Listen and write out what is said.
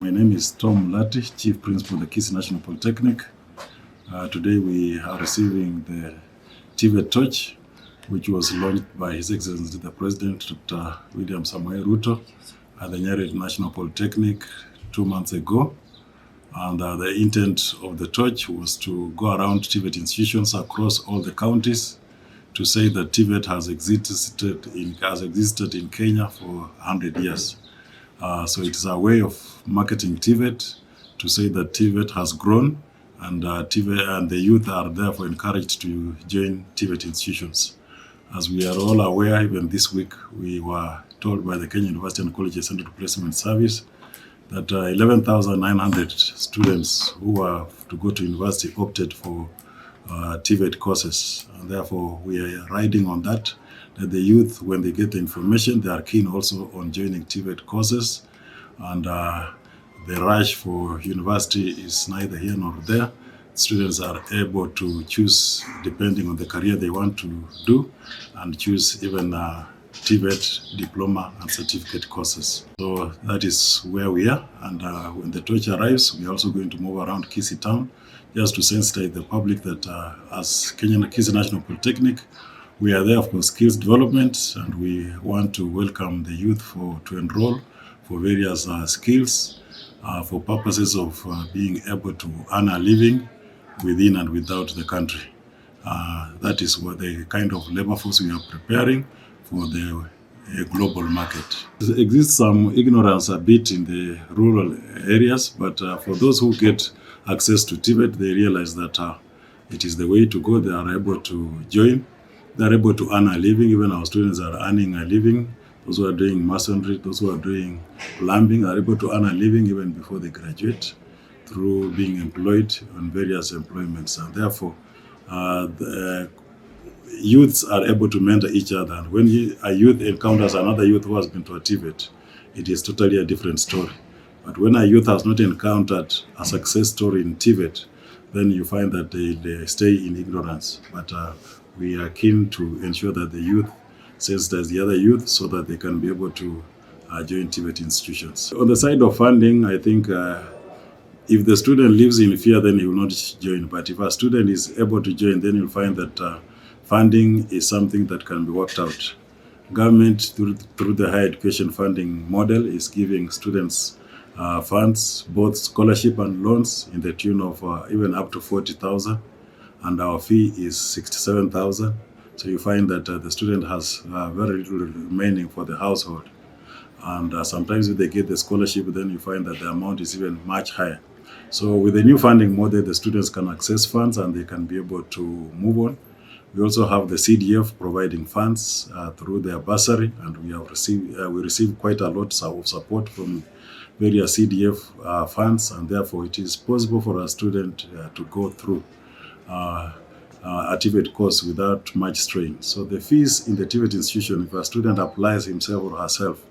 My name is Tom Lati, Chief Principal of the Kisii National Polytechnic. Today we are receiving the TVET torch, which was launched by His Excellency the President, Dr. William Samoei Ruto, at the Nyeri National Polytechnic 2 months ago. And the intent of the torch was to go around TVET institutions across all the counties to say that TVET has existed in Kenya for 100 years. So it is a way of marketing TVET to say that TVET has grown, and TVET and the youth are therefore encouraged to join TVET institutions. As we are all aware, even this week we were told by the Kenya University and Colleges Central Placement Service that 11,900 students who were to go to university opted for TVET courses. And therefore, we are riding on that the youth, when they get the information, they are keen also on joining TVET courses. And the rush for university is neither here nor there. Students are able to choose depending on the career they want to do, and choose even TVET diploma and certificate courses. So that is where we are. And when the torch arrives, we are also going to move around Kisii town just to sensitize the public that as Kisii National Polytechnic, we are there for skills development, and we want to welcome the youth to enroll for various skills for purposes of being able to earn a living within and without the country. That is what the kind of labor force we are preparing for the global market. There exists some ignorance a bit in the rural areas, but for those who get access to TVET, they realize that it is the way to go. They are able to join. They are able to earn a living. Even our students are earning a living. Those who are doing masonry, those who are doing plumbing are able to earn a living even before they graduate through being employed on various employments. And therefore, the youths are able to mentor each other. And when a youth encounters another youth who has been to a TVET, it is totally a different story. But when a youth has not encountered a success story in TVET, then you find that they stay in ignorance. But we are keen to ensure that the youth sensitize the other youth so that they can be able to join TVET institutions. On the side of funding, I think if the student lives in fear, then he will not join. But if a student is able to join, then you'll find that funding is something that can be worked out. Government, through the higher education funding model, is giving students funds, both scholarship and loans, in the tune of even up to 40,000. And our fee is 67,000. So you find that the student has very little remaining for the household. And sometimes if they get the scholarship, then you find that the amount is even much higher. So with the new funding model, the students can access funds and they can be able to move on. We also have the CDF providing funds through their bursary, and we receive quite a lot of support from various CDF funds, and therefore it is possible for a student to go through a TVET course without much strain. So the fees in the TVET institution, if a student applies himself or herself,